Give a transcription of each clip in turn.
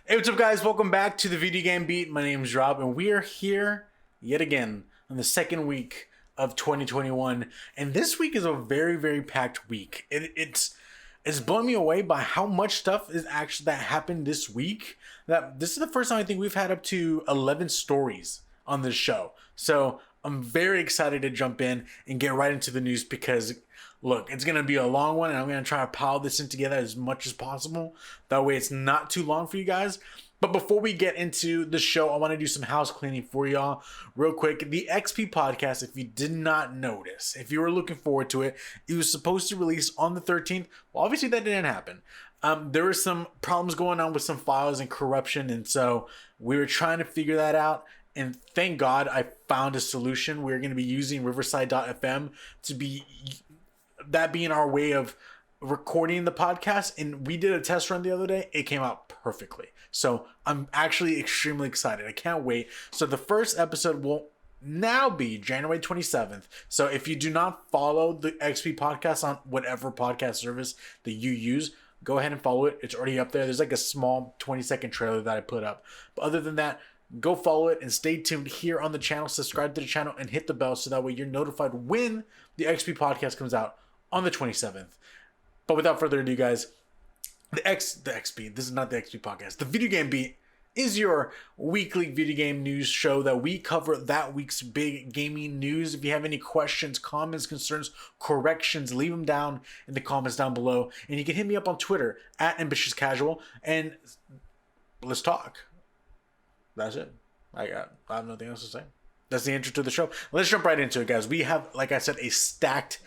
Hey, what's up, guys? Welcome back to the Video Game Beat. My name is Rob, and we are here yet again on the second week of 2021. And this week is a very, very packed week. It's blown me away by how much stuff is actually that happened this week. That this is the first time I think we've had up to 11 stories on this show. So I'm very excited to jump in and get right into the news because look, it's going to be a long one and I'm going to try to pile this in together as much as possible. That way it's not too long for you guys. But before we get into the show, I want to do some house cleaning for y'all real quick. The XP podcast, if you did not notice, if you were looking forward to it, it was supposed to release on the 13th. Well, obviously that didn't happen. There were some problems going on with some files and corruption. And so we were trying to figure that out. And thank God I found a solution. We're going to be using Riverside.fm to be that being our way of recording the podcast. And we did a test run the other day. It came out perfectly. So I'm actually extremely excited. I can't wait. So the first episode will now be January 27th. So if you do not follow the XP podcast on whatever podcast service that you use, go ahead and follow it. It's already up there. There's like a small 20-second trailer that I put up. But other than that, go follow it and stay tuned here on the channel. Subscribe to the channel and hit the bell so that way you're notified when the XP podcast comes out on the 27th. But without further ado, guys, the XP, this is not the XP podcast. The Video Game Beat is your weekly video game news show that we cover that week's big gaming news. If you have any questions, comments, concerns, corrections, leave them down in the comments down below. And you can hit me up on Twitter at Ambitious Casual and let's talk. That's it. I have nothing else to say. That's the intro to the show. Let's jump right into it, guys. We have, like I said, a stacked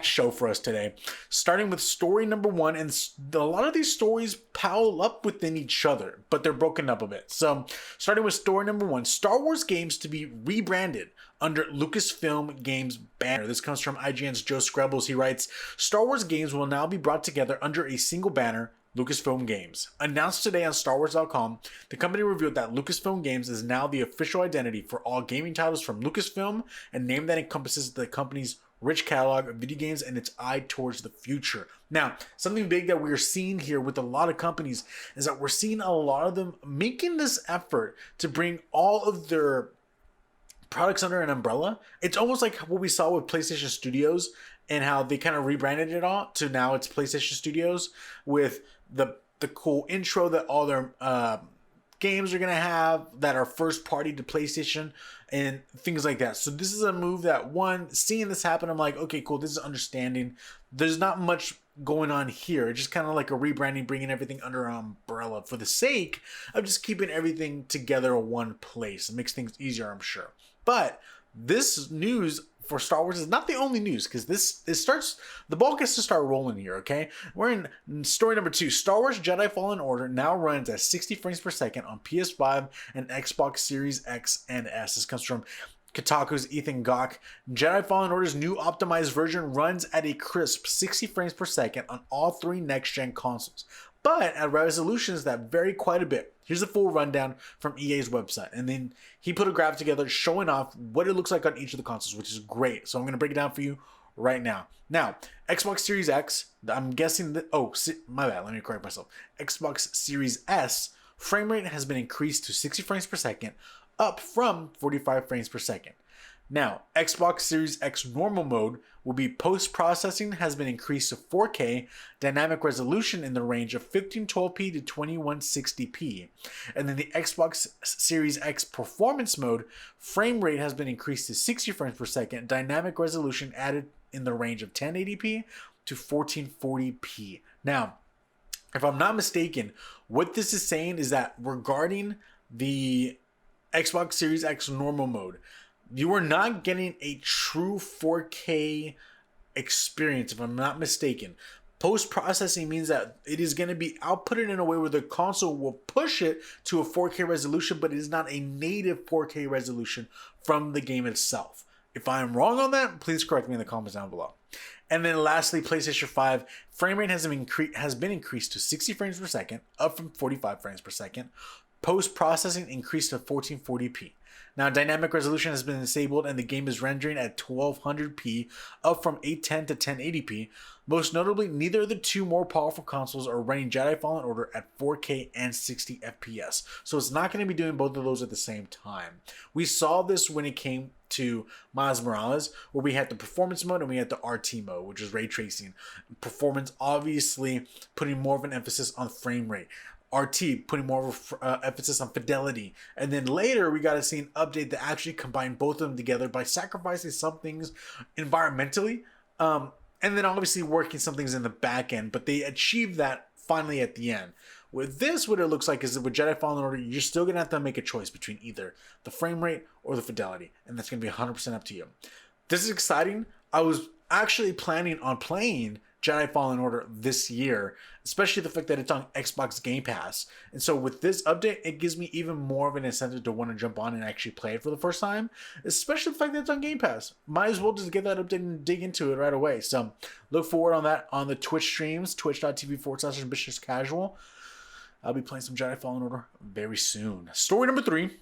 show for us today. Starting with story number one, and a lot of these stories pile up within each other, but they're broken up a bit. So, starting with story number one, Star Wars games to be rebranded under Lucasfilm Games banner. This comes from IGN's Joe Screbbles. He writes, Star Wars games will now be brought together under a single banner, Lucasfilm Games. Announced today on StarWars.com, the company revealed that Lucasfilm Games is now the official identity for all gaming titles from Lucasfilm, a name that encompasses the company's rich catalog of video games and its eye towards the future. Now, something big that we're seeing here with a lot of companies is that we're seeing a lot of them making this effort to bring all of their products under an umbrella. It's almost like what we saw with PlayStation Studios and how they kind of rebranded it all to now it's PlayStation Studios with the cool intro that all their games are going to have that are first party to PlayStation and things like that. So this is a move that, one, seeing this happen, I'm like, okay, cool, this is understanding. There's not much going on here. It's just kind of like a rebranding, bringing everything under an umbrella for the sake of just keeping everything together in one place. It makes things easier, I'm sure. But this news for Star Wars is not the only news, because the ball gets to start rolling here, okay? We're in story number two. Star Wars Jedi Fallen Order now runs at 60 frames per second on PS5 and Xbox Series X and S. This comes from Kotaku's Ethan Gach. Jedi Fallen Order's new optimized version runs at a crisp 60 frames per second on all three next-gen consoles, but at resolutions that vary quite a bit. Here's a full rundown from EA's website. And then he put a graph together showing off what it looks like on each of the consoles, which is great. So I'm going to break it down for you right now. Now, Xbox Series X, I'm guessing that, my bad, let me correct myself. Xbox Series S, frame rate has been increased to 60 frames per second, up from 45 frames per second. Now, Xbox Series X normal mode will be post-processing has been increased to 4K, dynamic resolution in the range of 1512p to 2160p. And then the Xbox Series X performance mode, frame rate has been increased to 60 frames per second, dynamic resolution added in the range of 1080p to 1440p. Now, if I'm not mistaken, what this is saying is that regarding the Xbox Series X normal mode, you are not getting a true 4K experience, if I'm not mistaken. Post-processing means that it is going to be outputted in a way where the console will push it to a 4K resolution, but it is not a native 4K resolution from the game itself. If I am wrong on that, please correct me in the comments down below. And then lastly, PlayStation 5 frame rate has been increased to 60 frames per second, up from 45 frames per second. Post-processing increased to 1440p. Now, dynamic resolution has been disabled and the game is rendering at 1200p, up from 810 to 1080p. Most notably, neither of the two more powerful consoles are running Jedi Fallen Order at 4K and 60 FPS. So it's not going to be doing both of those at the same time. We saw this when it came to Miles Morales, where we had the performance mode and we had the RT mode, which is ray tracing. Performance obviously putting more of an emphasis on frame rate. RT putting more of emphasis on fidelity, and then later we got to see an update that actually combined both of them together by sacrificing some things environmentally, and then obviously working some things in the back end. But they achieved that finally at the end. With this, what it looks like is that with Jedi Fallen Order, you're still gonna have to make a choice between either the frame rate or the fidelity, and that's gonna be 100% up to you. This is exciting. I was actually planning on playing Jedi Fallen Order this year, especially the fact that it's on Xbox Game Pass. And so with this update, it gives me even more of an incentive to want to jump on and actually play it for the first time, especially the fact that it's on Game Pass. Might as well just get that update and dig into it right away. So look forward on that on the Twitch streams, twitch.tv/ambitious casual. I'll be playing some Jedi Fallen Order very soon. Story number 3.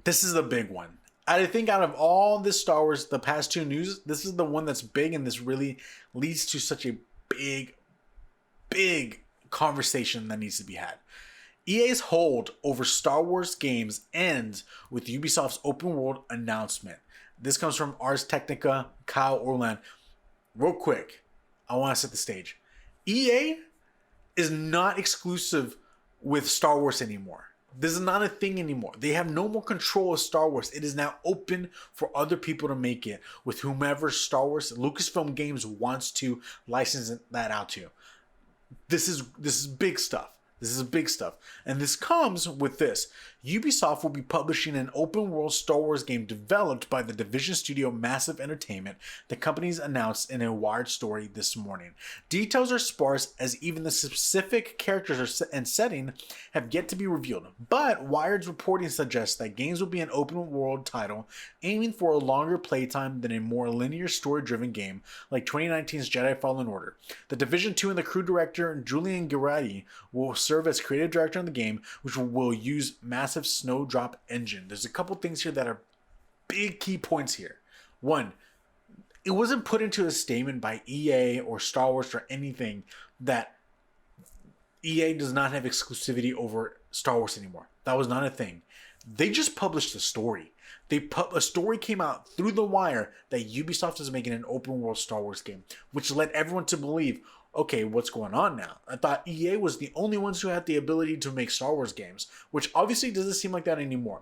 This is the big one. I think out of all this Star Wars, the past 2 news, this is the one that's big, and this really leads to such a big conversation that needs to be had. EA's hold over Star Wars games ends with Ubisoft's open world announcement. This comes from Ars Technica, Kyle Orland. Real quick, I want to set the stage. EA is not exclusive with Star Wars anymore. This is not a thing anymore. They have no more control of Star Wars. It is now open for other people to make it with whomever Star Wars Lucasfilm Games wants to license that out to. This is big stuff. This is big stuff. And this comes with this. Ubisoft will be publishing an open world Star Wars game developed by the division studio Massive Entertainment, the company's announced in a Wired story this morning. Details are sparse as even the specific characters and setting have yet to be revealed. But Wired's reporting suggests that games will be an open world title aiming for a longer playtime than a more linear story-driven game like 2019's Jedi Fallen Order. The Division 2 and the crew director Julian Girardi will serve as creative director on the game, which will use Massive Snowdrop engine. There's a couple things here that are big key points here. One, it wasn't put into a statement by EA or Star Wars or anything that EA does not have exclusivity over Star Wars anymore. That was not a thing. They just published a story. A story came out through the wire that Ubisoft is making an open world Star Wars game, which led everyone to believe, okay, what's going on now? I thought EA was the only ones who had the ability to make Star Wars games, which obviously doesn't seem like that anymore.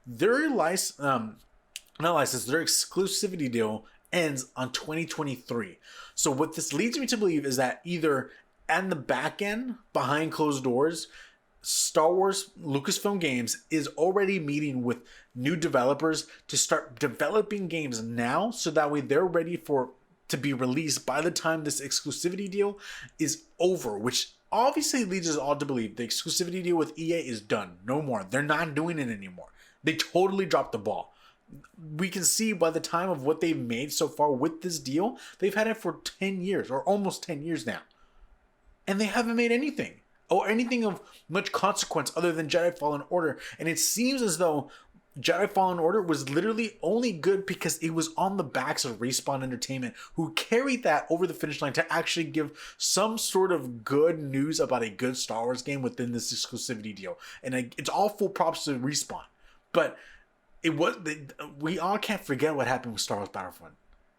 Their exclusivity deal ends on 2023. So what this leads me to believe is that either at the back end, behind closed doors, Star Wars Lucasfilm Games is already meeting with new developers to start developing games now, so that way they're ready to be released by the time this exclusivity deal is over, which obviously leads us all to believe the exclusivity deal with EA is done. No more. They're not doing it anymore. They totally dropped the ball. We can see by the time of what they've made so far with this deal, they've had it for 10 years or almost 10 years now. And they haven't made anything or anything of much consequence other than Jedi Fallen Order. And it seems as though Jedi Fallen Order was literally only good because it was on the backs of Respawn Entertainment, who carried that over the finish line to actually give some sort of good news about a good Star Wars game within this exclusivity deal. And it's all full props to Respawn. But we all can't forget what happened with Star Wars Battlefront.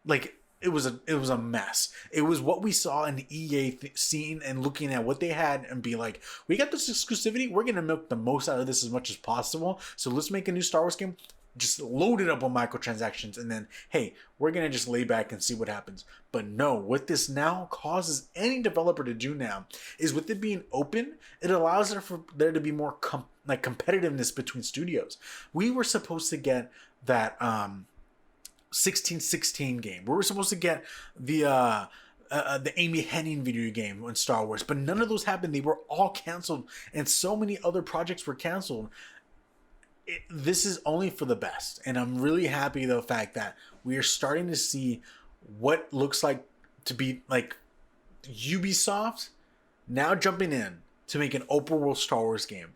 Like, it was a mess. It was what we saw in the EA scene and looking at what they had and be like, we got this exclusivity. We're going to milk the most out of this as much as possible. So let's make a new Star Wars game. Just load it up on microtransactions. And then, hey, we're going to just lay back and see what happens. But no, what this now causes any developer to do now is with it being open, it allows there to be more competitiveness between studios. We were supposed to get that 1616 game. We were supposed to get the Amy Hennig video game on Star Wars, but none of those happened. They were all canceled, and so many other projects were canceled. This is only for the best, and I'm really happy the fact that we are starting to see what looks like to be like Ubisoft now jumping in to make an open world Star Wars game.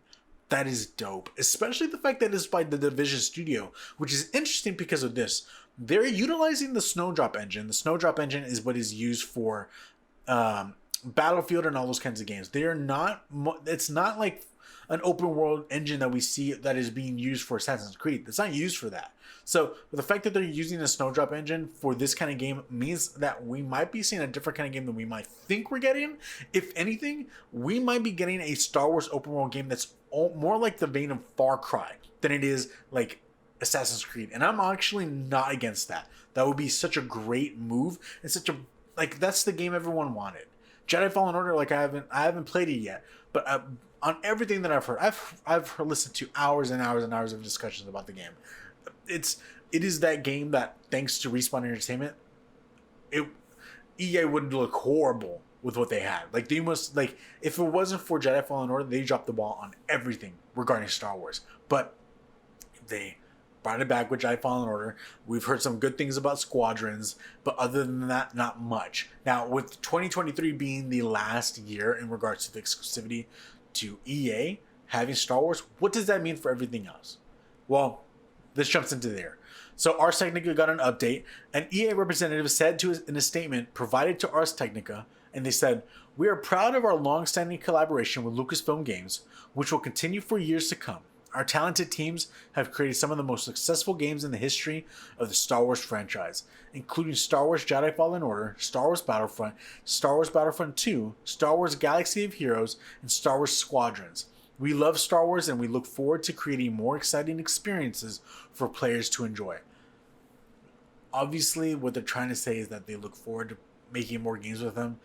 That is dope, especially the fact that it's by the Division Studio, which is interesting because of this. They're utilizing the Snowdrop engine. The Snowdrop engine is what is used for Battlefield and all those kinds of games. They are not. It's not like an open world engine that we see that is being used for Assassin's Creed. It's not used for that. So the fact that they're using the Snowdrop engine for this kind of game means that we might be seeing a different kind of game than we might think we're getting. If anything, we might be getting a Star Wars open world game that's more like the vein of Far Cry than it is like Assassin's Creed. And I'm actually not against that. That would be such a great move and such a like that's the game everyone wanted. Jedi Fallen Order, like I haven't played it yet, but on everything that I've heard, I've listened to hours and hours and hours of discussions about the game. It is that game that, thanks to Respawn Entertainment, EA would look horrible with what they had. Like they must like if it wasn't for Jedi Fallen Order, they dropped the ball on everything regarding Star Wars. But they brought it back with Jedi Fallen Order. We've heard some good things about Squadrons, but other than that, not much. Now, with 2023 being the last year in regards to the exclusivity to EA having Star Wars, what does that mean for everything else? Well, this jumps into there. So Ars Technica got an update. An EA representative said in a statement provided to Ars Technica, and they said, "We are proud of our long-standing collaboration with Lucasfilm Games, which will continue for years to come. Our talented teams have created some of the most successful games in the history of the Star Wars franchise, including Star Wars Jedi Fallen Order, Star Wars Battlefront 2, Star Wars Galaxy of Heroes, and Star Wars Squadrons. We love Star Wars and we look forward to creating more exciting experiences for players to enjoy." Obviously, what they're trying to say is that they look forward to making more games with them.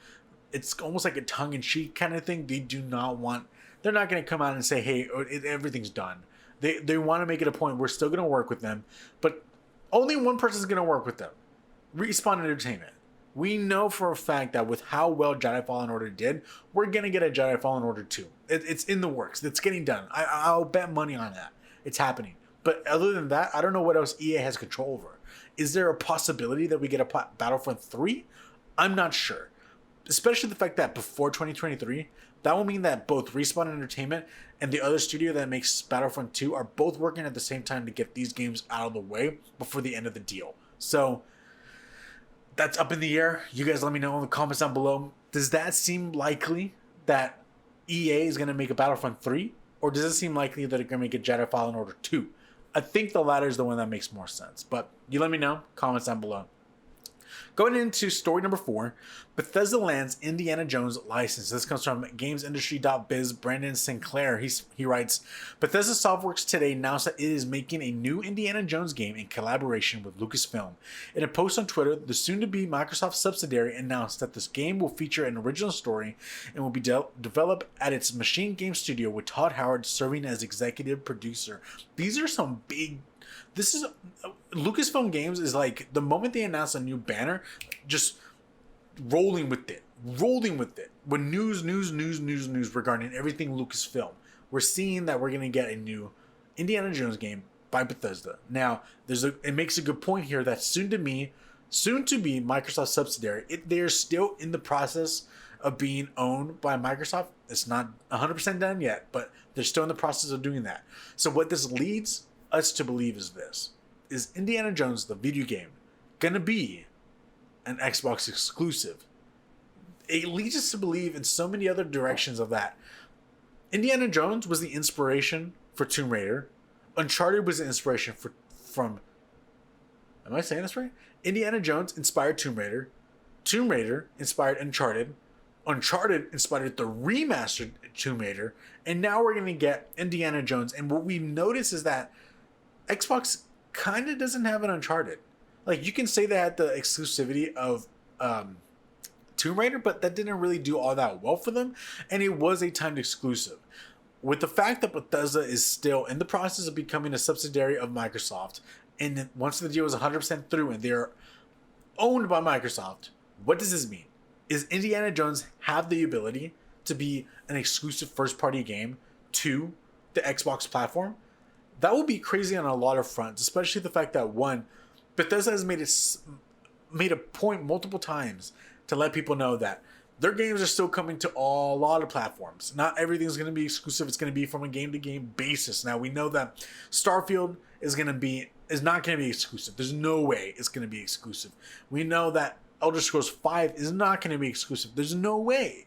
It's almost like a tongue-in-cheek kind of thing. They're not going to come out and say, hey, everything's done. They want to make it a point. We're still going to work with them, but only one person's going to work with them. Respawn Entertainment. We know for a fact that with how well Jedi Fallen Order did, we're going to get a Jedi Fallen Order 2. It's in the works. It's getting done. I'll bet money on that. It's happening. But other than that, I don't know what else EA has control over. Is there a possibility that we get a Battlefront 3? I'm not sure. Especially the fact that before 2023, that will mean that both Respawn Entertainment and the other studio that makes Battlefront 2 are both working at the same time to get these games out of the way before the end of the deal. So that's up in the air. You guys let me know in the comments down below. Does that seem likely that EA is going to make a Battlefront 3? Or does it seem likely that they're going to make a Jedi Fallen Order 2? I think the latter is the one that makes more sense. But you let me know. Comments down below. Going into story number 4, Bethesda lands Indiana Jones license. This comes from GamesIndustry.biz. Brandon Sinclair. He writes, Bethesda Softworks today announced that it is making a new Indiana Jones game in collaboration with Lucasfilm. In a post on Twitter, the soon-to-be Microsoft subsidiary announced that this game will feature an original story and will be developed at its Machine Game Studio, with Todd Howard serving as executive producer. These are some big... This is Lucasfilm Games is like the moment they announce a new banner, just rolling with it with news regarding everything Lucasfilm. We're seeing that we're gonna get a new Indiana Jones game by Bethesda. Now, it makes a good point here that soon to be Microsoft subsidiary. They're still in the process of being owned by Microsoft. It's not 100% done yet, but they're still in the process of doing that. So what this leads us to believe is this: is Indiana Jones, the video game, gonna be an Xbox exclusive? It leads us to believe in so many other directions of that. Indiana Jones was the inspiration for Tomb Raider. Uncharted was the inspiration from am I saying this right? Indiana Jones inspired Tomb Raider. Tomb Raider inspired Uncharted. Uncharted inspired the remastered Tomb Raider. And now we're gonna get Indiana Jones. And what we've noticed is that Xbox kind of doesn't have an Uncharted. Like, you can say they had the exclusivity of Tomb Raider, but that didn't really do all that well for them, and it was a timed exclusive. With the fact that Bethesda is still in the process of becoming a subsidiary of Microsoft, and once the deal is 100% through and they're owned by Microsoft, what does this mean? Is Indiana Jones have the ability to be an exclusive first-party game to the Xbox platform? That would be crazy on a lot of fronts, especially the fact that, one, Bethesda has made a point multiple times to let people know that their games are still coming to a lot of platforms. Not everything's going to be exclusive. It's going to be from a game-to-game basis. Now we know that Starfield is not going to be exclusive. There's no way it's going to be exclusive. We know that Elder Scrolls 5 is not going to be exclusive. There's no way.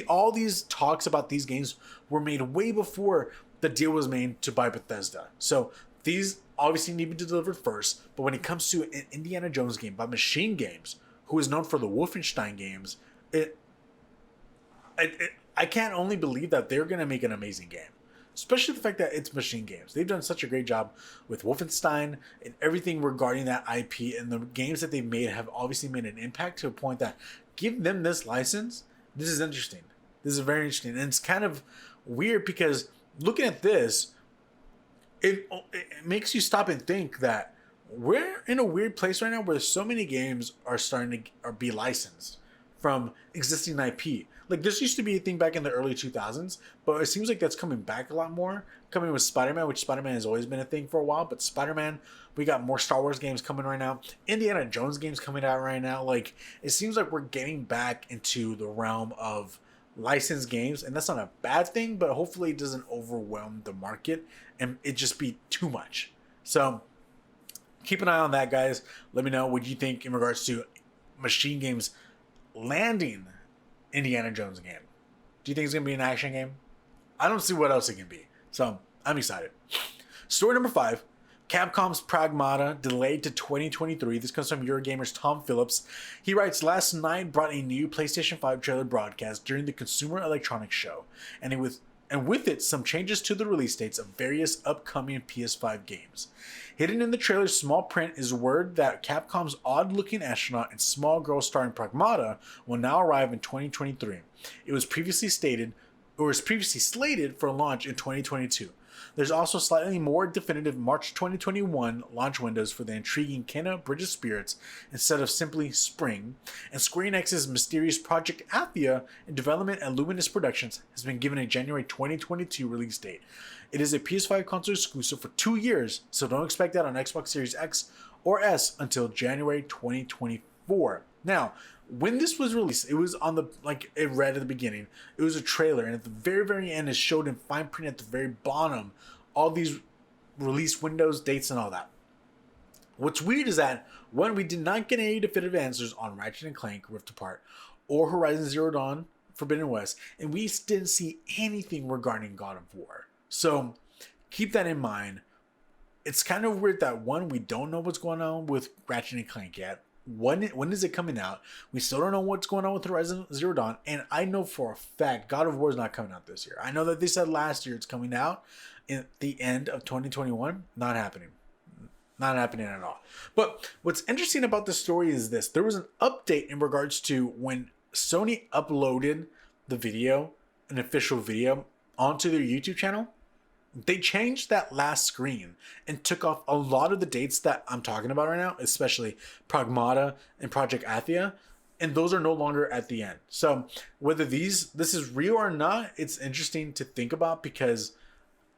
All these talks about these games were made way before the deal was made to buy Bethesda. So these obviously need to be delivered first. But when it comes to an Indiana Jones game by Machine Games, who is known for the Wolfenstein games, I can't only believe that they're going to make an amazing game. Especially the fact that it's Machine Games. They've done such a great job with Wolfenstein and everything regarding that IP, and the games that they've made have obviously made an impact to a point that give them this license. This is interesting. This is very interesting. And it's kind of weird because looking at this, it makes you stop and think that we're in a weird place right now where so many games are starting to be licensed from existing IP. Like, this used to be a thing back in the early 2000s, but it seems like that's coming back a lot more. Coming with Spider-Man, which Spider-Man has always been a thing for a while, but Spider-Man, we got more Star Wars games coming right now. Indiana Jones games coming out right now. Like, it seems like we're getting back into the realm of licensed games, and that's not a bad thing, but hopefully it doesn't overwhelm the market and it just be too much. So, keep an eye on that, guys. Let me know what you think in regards to Machine Games landing Indiana Jones game. Do you think it's going to be an action game? I don't see what else it can be. So, I'm excited. Story number 5. Capcom's Pragmata delayed to 2023. This comes from Eurogamer's Tom Phillips. He writes, last night brought a new PlayStation 5 trailer broadcast during the Consumer Electronics Show, and with it some changes to the release dates of various upcoming PS5 games. Hidden in the trailer's small print is word that Capcom's odd-looking astronaut and small girl starring Pragmata will now arrive in 2023. It was previously slated for launch in 2022. There's also slightly more definitive March 2021 launch windows for the intriguing Kena Bridge of Spirits instead of simply Spring, and Square Enix's mysterious Project Athia in development at Luminous Productions has been given a January 2022 release date. It is a PS5 console exclusive for 2 years, so don't expect that on Xbox Series X or S until January 2024. Now, when this was released, it was on the, like it read at the beginning, it was a trailer, and at the very, very end, it showed in fine print at the very bottom all these release windows, dates, and all that. What's weird is that, one, we did not get any definitive answers on Ratchet & Clank Rift Apart or Horizon Zero Dawn Forbidden West, and we didn't see anything regarding God of War. So keep that in mind. It's kind of weird that, one, we don't know what's going on with Ratchet & Clank yet. When is it coming out? We still don't know what's going on with Horizon Zero Dawn. And I know for a fact God of War is not coming out this year. I know that they said last year it's coming out in the end of 2021. Not happening. Not happening at all. But what's interesting about this story is this. There was an update in regards to when Sony uploaded the video, an official video, onto their YouTube channel. They changed that last screen and took off a lot of the dates that I'm talking about right now, especially Pragmata and Project Athia, and those are no longer at the end. So whether this is real or not, it's interesting to think about, because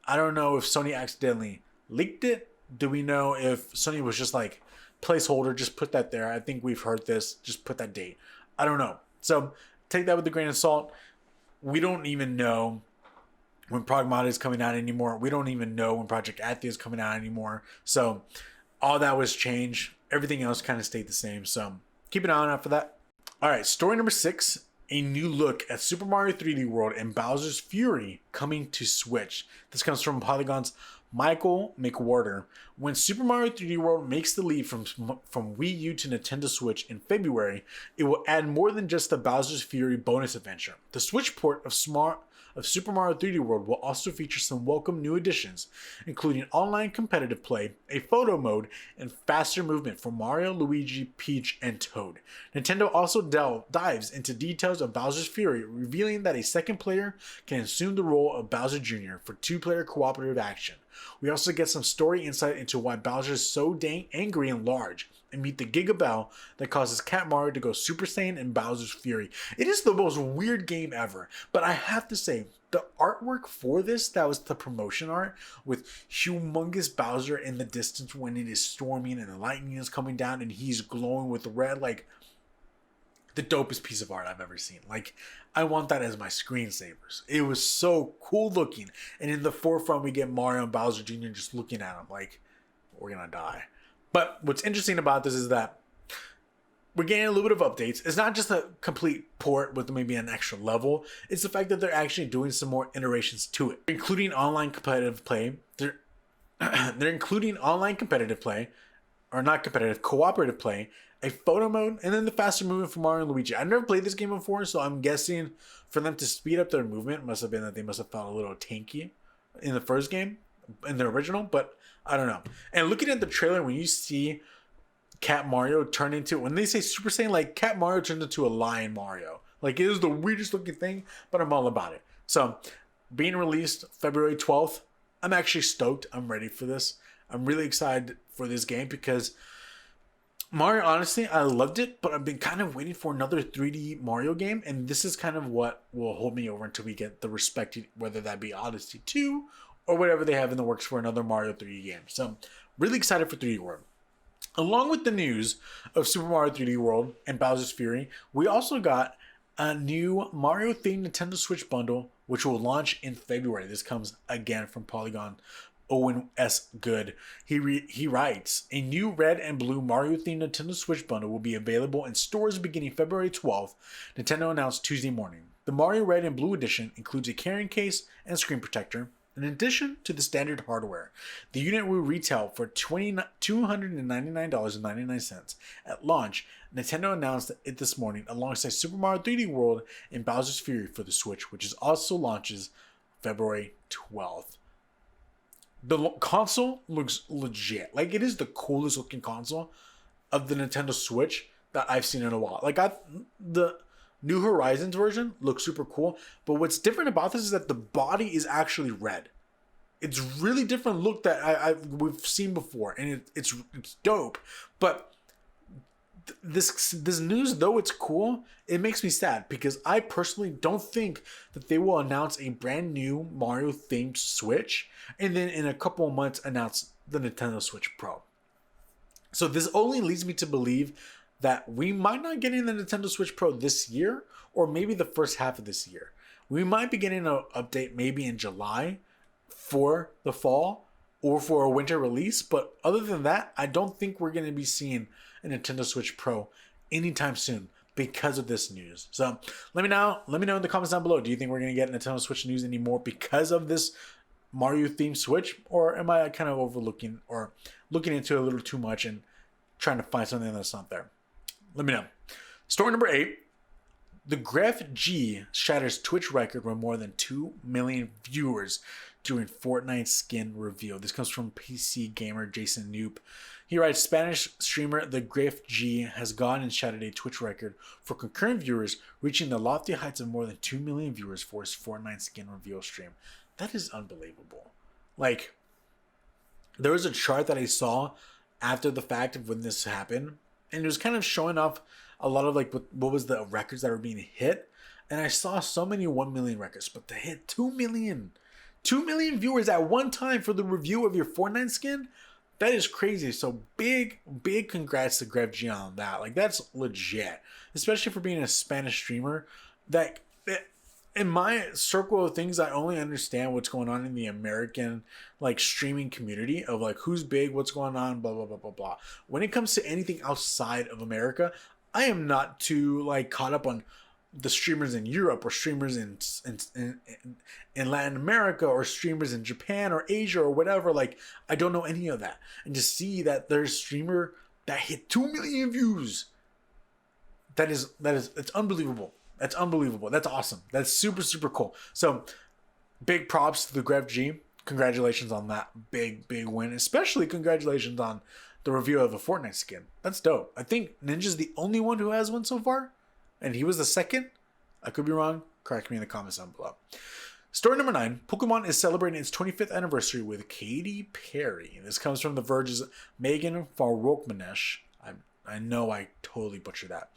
I don't know if Sony accidentally leaked it. Do we know if Sony was just like, placeholder, just put that there? I think we've heard this, just put that date. I don't know. So take that with a grain of salt. We don't even know when Pragmata is coming out anymore. We don't even know when Project Athia is coming out anymore. So all that was changed. Everything else kind of stayed the same. So keep an eye out for that. All right, story number 6. A new look at Super Mario 3D World and Bowser's Fury coming to Switch. This comes from Polygon's Michael McWhorter. When Super Mario 3D World makes the leap from Wii U to Nintendo Switch in February, it will add more than just the Bowser's Fury bonus adventure. The Switch port of Super Mario 3D World will also feature some welcome new additions, including online competitive play, a photo mode, and faster movement for Mario, Luigi, Peach, and Toad. Nintendo also dives into details of Bowser's Fury, revealing that a second player can assume the role of Bowser Jr. for 2-player cooperative action. We also get some story insight into why Bowser is so dang angry and large, and meet the Giga Bell that causes Cat Mario to go Super Saiyan in Bowser's Fury. It is the most weird game ever, but I have to say, the artwork for this, that was the promotion art, with humongous Bowser in the distance when it is storming and the lightning is coming down and he's glowing with red, like, the dopest piece of art I've ever seen. Like, I want that as my screensavers. It was so cool looking. And in the forefront, we get Mario and Bowser Jr. just looking at him like, we're gonna die. But what's interesting about this is that we're getting a little bit of updates. It's not just a complete port with maybe an extra level. It's the fact that they're actually doing some more iterations to it, including online competitive play. They're including online competitive play, or not competitive, cooperative play, a photo mode, and then the faster movement for Mario and Luigi. I've never played this game before, so I'm guessing for them to speed up their movement must have been that they must have felt a little tanky in the first game, in the original, but I don't know. And looking at the trailer, when you see Cat Mario turn into, when they say Super Saiyan, like Cat Mario turns into a Lion Mario. Like, it is the weirdest looking thing, but I'm all about it. So, being released February 12th, I'm actually stoked. I'm ready for this. I'm really excited for this game because Mario, honestly, I loved it, but I've been kind of waiting for another 3D Mario game, and this is kind of what will hold me over until we get the respected, whether that be Odyssey 2 or whatever they have in the works for another Mario 3D game. So, really excited for 3D World. Along with the news of Super Mario 3D World and Bowser's Fury, we also got a new Mario-themed Nintendo Switch bundle, which will launch in February. This comes again from Polygon. Owen S. Good. He writes, a new red and blue Mario-themed Nintendo Switch bundle will be available in stores beginning February 12th, Nintendo announced Tuesday morning. The Mario Red and Blue edition includes a carrying case and screen protector, in addition to the standard hardware. The unit will retail for $299.99. At launch, Nintendo announced it this morning alongside Super Mario 3D World and Bowser's Fury for the Switch, which also launches February 12th. The console looks legit. Like, it is the coolest looking console of the Nintendo Switch that I've seen in a while. Like, the New Horizons version looks super cool, but what's different about this is that the body is actually red. It's really different look that we've seen before, and it's dope. But this news, though it's cool, it makes me sad because I personally don't think that they will announce a brand new Mario themed Switch and then in a couple of months announce the Nintendo Switch Pro. So this only leads me to believe that we might not get in the Nintendo Switch Pro this year, or maybe the first half of this year. We might be getting an update maybe in July for the fall or for a winter release, but other than that, I don't think we're going to be seeing a Nintendo Switch Pro anytime soon because of this news. So let me know in the comments down below. Do you think we're going to get Nintendo Switch news anymore because of this Mario themed Switch, or am I kind of overlooking or looking into it a little too much and trying to find something that's not there? Let me know. Story number 8. The Graph G shatters Twitch record with more than 2 million viewers during Fortnite skin reveal. This comes from PC gamer Jason Noop. He writes, Spanish streamer The Graph G has gone and shattered a Twitch record for concurrent viewers, reaching the lofty heights of more than 2 million viewers for his Fortnite skin reveal stream. That is unbelievable. Like, there was a chart that I saw after the fact of when this happened, and it was kind of showing off a lot of like what was the records that were being hit, and I saw so many 1 million records, but to hit 2 million viewers at one time for the review of your Fortnite skin, that is crazy. So big congrats to Greg G on that. Like, that's legit, especially for being a Spanish streamer. That in my circle of things, I only understand what's going on in the American like streaming community of like who's big, what's going on, blah blah blah blah blah. When it comes to anything outside of America, I am not too like caught up on the streamers in Europe or streamers in Latin America or streamers in Japan or Asia or whatever. Like, I don't know any of that. And to see that there's a streamer that hit 2 million views, it's unbelievable. That's unbelievable. That's awesome. That's super, super cool. So big props to the Graph G. Congratulations on that big win. Especially congratulations on the review of a Fortnite skin. That's dope. I think Ninja's the only one who has one so far, and he was the second. I could be wrong. Correct me in the comments down below. Story number 9. Pokemon is celebrating its 25th anniversary with Katy Perry. This comes from The Verge's Megan Farokmanesh. I know I totally butchered that.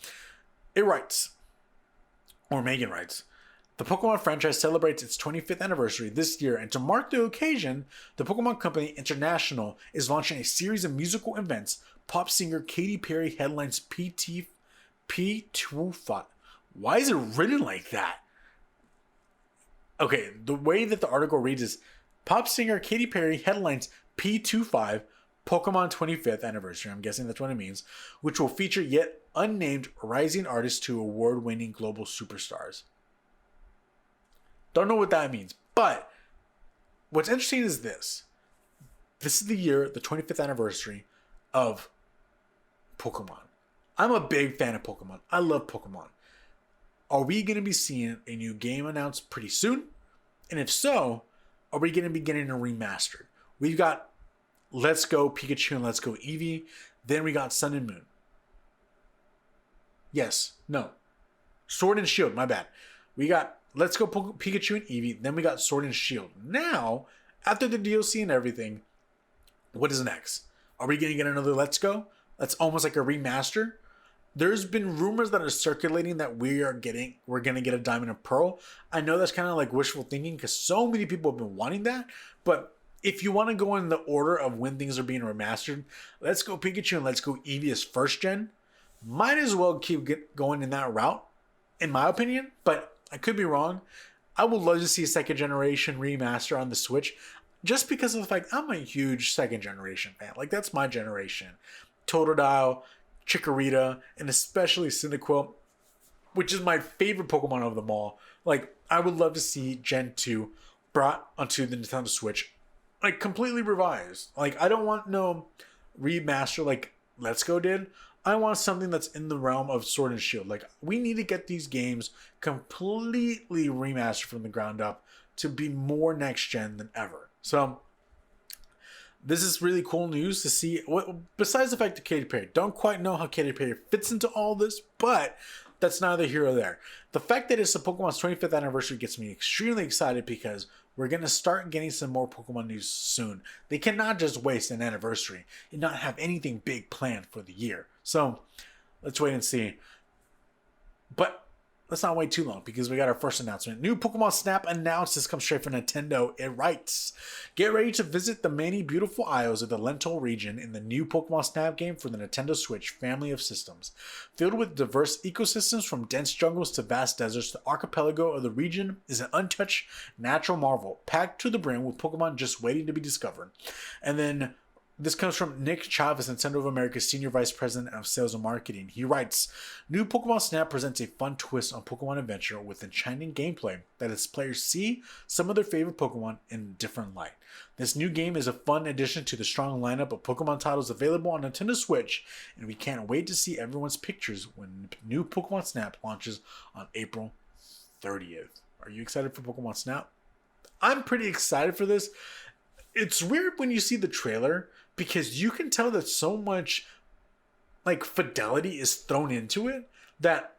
It writes, or Megan writes, the Pokemon franchise celebrates its 25th anniversary this year, and to mark the occasion, the Pokemon Company International is launching a series of musical events. Pop singer Katy Perry headlines P25. Why is it written like that? Okay, the way that the article reads is pop singer Katy Perry headlines P25 Pokemon 25th anniversary. I'm guessing that's what it means, which will feature yet unnamed rising artists to award-winning global superstars. Don't know what that means, but what's interesting is this. This is the year, the 25th anniversary of Pokemon. I'm a big fan of Pokemon. I love Pokemon. Are we going to be seeing a new game announced pretty soon? And if so, are we going to be getting a remastered? We've got Let's Go Pikachu and Let's Go Eevee. Then we got Sun and Moon. Yes. No. Sword and Shield. My bad. We got Let's Go Pikachu and Eevee. Then we got Sword and Shield. Now, after the DLC and everything, what is next? Are we going to get another Let's Go? That's almost like a remaster. There's been rumors that are circulating that we're going to get a Diamond and Pearl. I know that's kind of like wishful thinking because so many people have been wanting that. But if you want to go in the order of when things are being remastered, Let's Go Pikachu and Let's Go Eevee is first gen. Might as well keep going in that route, in my opinion. But I could be wrong. I would love to see a second generation remaster on the Switch. Just because of the fact I'm a huge second generation fan. Like, that's my generation. Totodile, Chikorita, and especially Cyndaquil, which is my favorite Pokemon of them all. Like, I would love to see Gen 2 brought onto the Nintendo Switch, like, completely revised. Like, I don't want no remaster like Let's Go did. I want something that's in the realm of Sword and Shield. Like, we need to get these games completely remastered from the ground up to be more next gen than ever. So, this is really cool news to see. What, besides the fact that Katy Perry, don't quite know how Katy Perry fits into all this, but that's neither here or there. The fact that it's the Pokemon's 25th anniversary gets me extremely excited because we're going to start getting some more Pokemon news soon. They cannot just waste an anniversary and not have anything big planned for the year. So let's wait and see. But let's not wait too long because we got our first announcement. New Pokemon Snap announced. This comes straight from Nintendo. It writes, get ready to visit the many beautiful isles of the Lental region in the new Pokemon Snap game for the Nintendo Switch family of systems. Filled with diverse ecosystems from dense jungles to vast deserts, the archipelago of the region is an untouched natural marvel, packed to the brim with Pokemon just waiting to be discovered. And then this comes from Nick Chavez, Nintendo of America's Senior Vice President of Sales and Marketing. He writes, new Pokemon Snap presents a fun twist on Pokemon Adventure with enchanting gameplay that lets players see some of their favorite Pokemon in a different light. This new game is a fun addition to the strong lineup of Pokemon titles available on Nintendo Switch, and we can't wait to see everyone's pictures when new Pokemon Snap launches on April 30th. Are you excited for Pokemon Snap? I'm pretty excited for this. It's weird when you see the trailer because you can tell that so much like fidelity is thrown into it that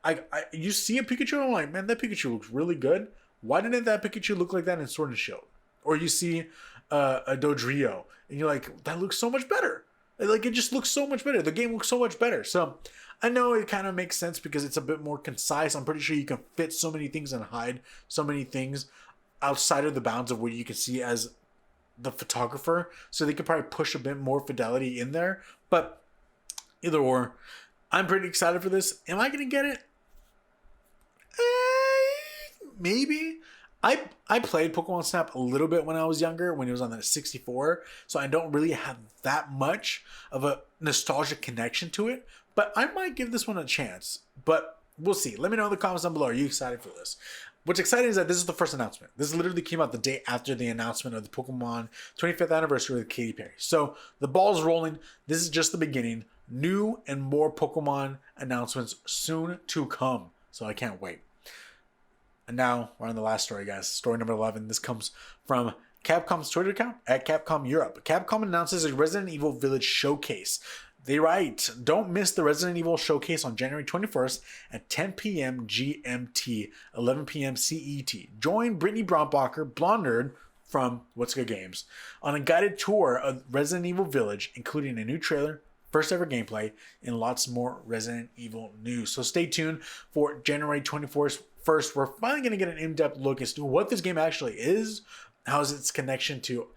you see a Pikachu and I'm like, man, that Pikachu looks really good. Why didn't that Pikachu look like that in Sword and Shield? Or you see a Dodrio and you're like, that looks so much better. Like, it just looks so much better. The game looks so much better. So I know it kind of makes sense because it's a bit more concise. I'm pretty sure you can fit so many things and hide so many things outside of the bounds of what you can see as the photographer, so they could probably push a bit more fidelity in there. But either or, I'm pretty excited for this. Am I gonna get it? Maybe. I played Pokemon Snap a little bit when I was younger, when it was on the 64, so I don't really have that much of a nostalgic connection to it, but I might give this one a chance. But we'll see. Let me know in the comments down below. Are you excited for this? What's exciting is that this is the first announcement. This literally came out the day after the announcement of the Pokemon 25th anniversary with Katy Perry. So the ball's rolling. This is just the beginning. New and more Pokemon announcements soon to come. So I can't wait. And now we're on the last story, guys. Story number 11. This comes from Capcom's Twitter account at Capcom Europe. Capcom announces a Resident Evil Village showcase. They write, don't miss the Resident Evil showcase on January 21st at 10 p.m. GMT, 11 p.m. CET. Join Brittany Brombacher, Blonde Nerd from What's Good Games, on a guided tour of Resident Evil Village, including a new trailer, first ever gameplay, and lots more Resident Evil news. So stay tuned for January 24th. First, we're finally going to get an in-depth look as to what this game actually is, how's its connection to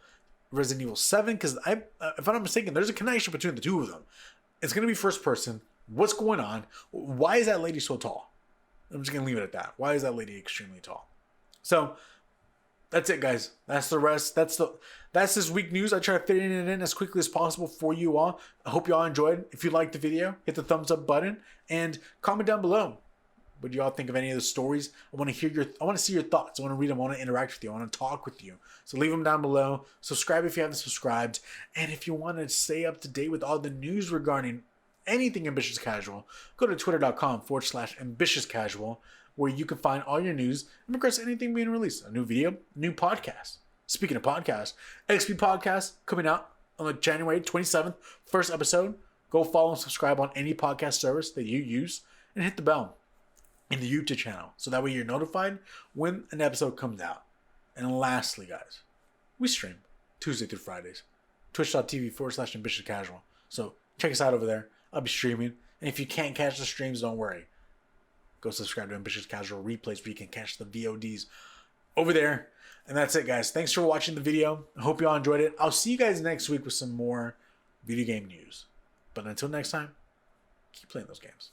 Resident Evil 7, because if I'm not mistaken, there's a connection between the two of them. It's going to be first person. What's going on? Why is that lady so tall? I'm just going to leave it at that. Why is that lady extremely tall? So that's it, guys. That's the rest. That's this week news. I try to fit it in as quickly as possible for you all. I hope you all enjoyed. If you liked the video, hit the thumbs up button and comment down below. What do y'all think of any of the stories? I want to see your thoughts. I want to read them. I want to interact with you. I want to talk with you. So leave them down below. Subscribe if you haven't subscribed. And if you want to stay up to date with all the news regarding anything Ambitious Casual, go to twitter.com/Ambitious Casual, where you can find all your news in regards to anything being released. A new video, new podcast. Speaking of podcasts, XP Podcast coming out on January 27th, first episode. Go follow and subscribe on any podcast service that you use and hit the bell in the YouTube channel, so that way you're notified when an episode comes out. And lastly, guys, we stream Tuesday through Fridays, twitch.tv/Ambitious Casual. So check us out over there. I'll be streaming. And if you can't catch the streams, don't worry. Go subscribe to Ambitious Casual Replays where you can catch the VODs over there. And that's it, guys. Thanks for watching the video. I hope you all enjoyed it. I'll see you guys next week with some more video game news. But until next time, keep playing those games.